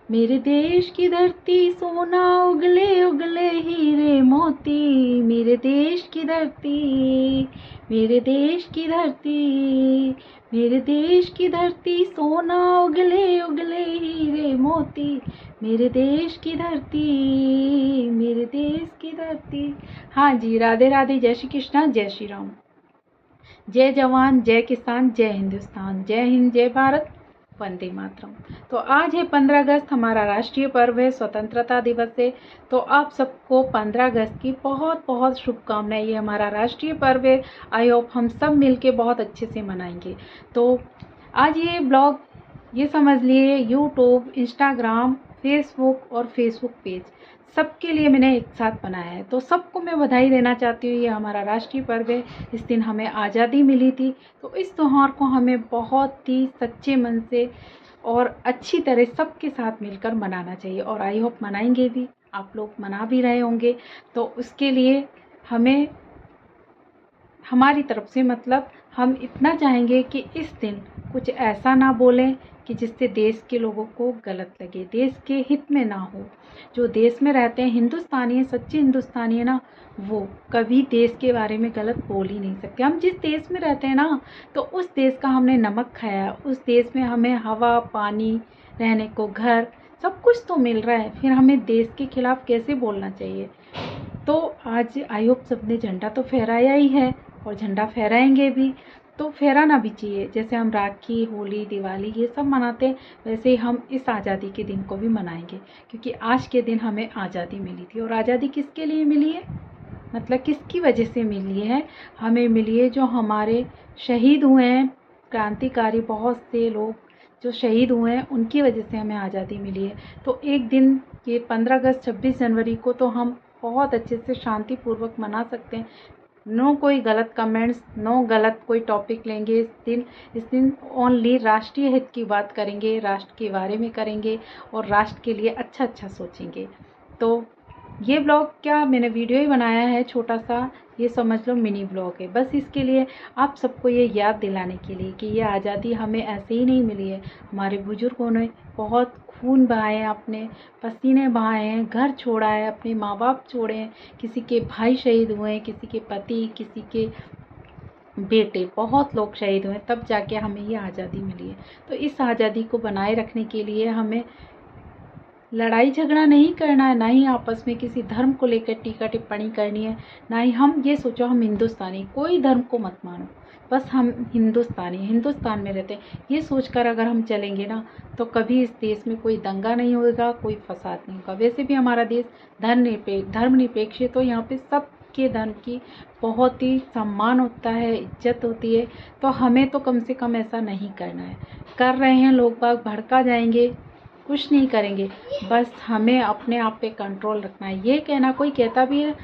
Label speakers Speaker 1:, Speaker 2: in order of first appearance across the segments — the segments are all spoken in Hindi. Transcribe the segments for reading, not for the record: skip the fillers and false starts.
Speaker 1: मेरे देश की धरती सोना उगले उगले हीरे मोती, मेरे देश की धरती, मेरे देश की धरती, मेरे देश की धरती सोना उगले उगले हीरे मोती, मेरे देश की धरती, मेरे देश की धरती। हाँ जी, राधे राधे, जय श्री कृष्णा, जय श्री राम, जय जवान, जय किसान, जय हिंदुस्तान, जय हिंद, जय भारत, वंदे मातरम। तो आज है 15 अगस्त, हमारा राष्ट्रीय पर्व है, स्वतंत्रता दिवस है। तो आप सबको 15 अगस्त की बहुत बहुत शुभकामनाएं। ये हमारा राष्ट्रीय पर्व है, आई होप हम सब मिलके बहुत अच्छे से मनाएंगे। तो आज ये ब्लॉग, ये समझ लिए यूट्यूब, इंस्टाग्राम, फेसबुक और फेसबुक पेज सबके लिए मैंने एक साथ बनाया है। तो सबको मैं बधाई देना चाहती हूँ। ये हमारा राष्ट्रीय पर्व है, इस दिन हमें आज़ादी मिली थी। तो इस त्यौहार को हमें बहुत ही सच्चे मन से और अच्छी तरह सबके साथ मिलकर मनाना चाहिए, और आई होप मनाएंगे भी, आप लोग मना भी रहे होंगे। तो उसके लिए हमें हमारी तरफ से मतलब हम इतना चाहेंगे कि इस दिन कुछ ऐसा ना बोलें कि जिससे देश के लोगों को गलत लगे, देश के हित में ना हो। जो देश में रहते हैं, हिंदुस्तानी है, सच्चे हिंदुस्तानी है ना, वो कभी देश के बारे में गलत बोल ही नहीं सकते। हम जिस देश में रहते हैं ना, तो उस देश का हमने नमक खाया, उस देश में हमें हवा, पानी, रहने को घर, सब कुछ तो मिल रहा है, फिर हमें देश के खिलाफ कैसे बोलना चाहिए। तो आज आई होप सबने झंडा तो फहराया ही है और झंडा फहराएंगे भी, तो फहराना भी चाहिए। जैसे हम राखी, होली, दिवाली ये सब मनाते हैं, वैसे ही हम इस आज़ादी के दिन को भी मनाएंगे, क्योंकि आज के दिन हमें आज़ादी मिली थी। और आज़ादी किसके लिए मिली है, मतलब किसकी वजह से मिली है? हमें मिली है जो हमारे शहीद हुए हैं, क्रांतिकारी बहुत से लोग जो शहीद हुए हैं, उनकी वजह से हमें आज़ादी मिली है। तो एक दिन ये 15 अगस्त, 26 जनवरी को तो हम बहुत अच्छे से शांतिपूर्वक मना सकते हैं। नो कोई गलत कमेंट्स, नो गलत कोई टॉपिक लेंगे इस दिन ओनली राष्ट्रीय हित की बात करेंगे, राष्ट्र के बारे में करेंगे और राष्ट्र के लिए अच्छा अच्छा सोचेंगे। तो ये ब्लॉग क्या, मैंने वीडियो ही बनाया है छोटा सा, ये समझ लो मिनी ब्लॉग है, बस इसके लिए आप सबको ये याद दिलाने के लिए कि ये आज़ादी हमें ऐसे ही नहीं मिली है। हमारे बुजुर्गों ने बहुत खून बहाए हैं, अपने पसीने बहाए हैं, घर छोड़ा है, अपने माँ बाप छोड़े हैं, किसी के भाई शहीद हुए हैं, किसी के पति, किसी के बेटे, बहुत लोग शहीद हुए, तब जाके हमें ये आज़ादी मिली है। तो इस आज़ादी को बनाए रखने के लिए हमें लड़ाई झगड़ा नहीं करना है, ना ही आपस में किसी धर्म को लेकर टीका टिप्पणी करनी है, ना ही हम ये सोचो हम हिंदुस्तानी, कोई धर्म को मत मानो, बस हम हिंदुस्तानी, हिंदुस्तान में रहते हैं, ये सोचकर अगर हम चलेंगे ना, तो कभी इस देश में कोई दंगा नहीं होगा, कोई फसाद नहीं होगा। वैसे भी हमारा देश धर्मनिरपेक्ष है, तो यहाँ पे सबके धर्म की बहुत ही सम्मान होता है, इज्जत होती है। तो हमें तो कम से कम ऐसा नहीं करना है। कर रहे हैं लोग बाग, भड़का जाएंगे, कुछ नहीं करेंगे, बस हमें अपने आप पे कंट्रोल रखना है। ये कहना, कोई कहता भी है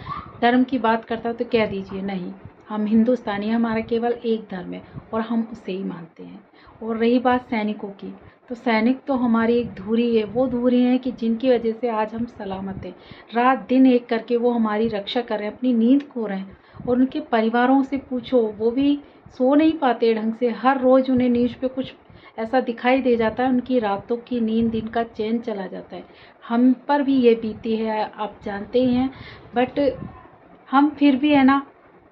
Speaker 1: धर्म की बात करता तो कह दीजिए नहीं, हम हिंदुस्तानी, हमारा केवल एक धर्म है और हम उसे ही मानते हैं। और रही बात सैनिकों की, तो सैनिक तो हमारी एक धुरी है, वो धुरी है कि जिनकी वजह से आज हम सलामत हैं। रात दिन एक करके वो हमारी रक्षा कर रहे हैं, अपनी नींद खो रहे हैं। और उनके परिवारों से पूछो, वो भी सो नहीं पाते ढंग से, हर रोज़ उन्हें न्यूज़ पे कुछ ऐसा दिखाई दे जाता है, उनकी रातों की नींद, दिन का चैन चला जाता है। हम पर भी ये बीती है, आप जानते ही हैं, बट हम फिर भी है ना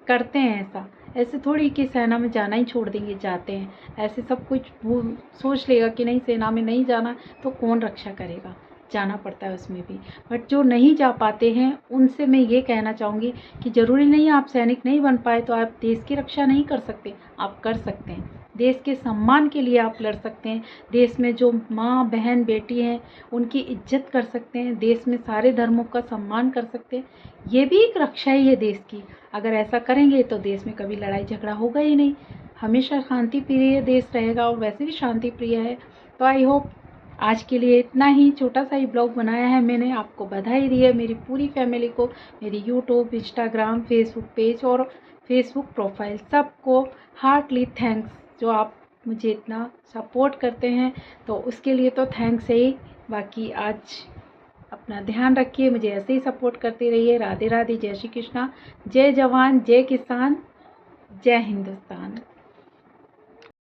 Speaker 1: करते हैं ऐसा। ऐसे थोड़ी कि सेना में जाना ही छोड़ देंगे, जाते हैं ऐसे सब कुछ। वो सोच लेगा कि नहीं सेना में नहीं जाना तो कौन रक्षा करेगा, जाना पड़ता है उसमें भी। बट जो नहीं जा पाते हैं उनसे मैं ये कहना चाहूँगी कि ज़रूरी नहीं आप सैनिक नहीं बन पाए तो आप देश की रक्षा नहीं कर सकते, आप कर सकते हैं। देश के सम्मान के लिए आप लड़ सकते हैं, देश में जो माँ बहन बेटी हैं उनकी इज्जत कर सकते हैं, देश में सारे धर्मों का सम्मान कर सकते हैं। ये भी एक रक्षा ही है देश की। अगर ऐसा करेंगे तो देश में कभी लड़ाई झगड़ा होगा ही नहीं, हमेशा शांति प्रिय देश रहेगा, और वैसे भी शांति प्रिय है। तो आई होप आज के लिए इतना ही, छोटा सा ही ब्लॉग बनाया है मैंने, आपको बधाई दी है, मेरी पूरी फैमिली को, मेरी यूट्यूब, इंस्टाग्राम, फेसबुक पेज और फेसबुक प्रोफाइल, सबको हार्टली थैंक्स, जो आप मुझे इतना सपोर्ट करते हैं, तो उसके लिए तो थैंक्स है ही। बाकी आज अपना ध्यान रखिए, मुझे ऐसे ही सपोर्ट करते रहिए। राधे राधे, जय श्री कृष्णा, जय जवान, जय किसान, जय हिंदुस्तान।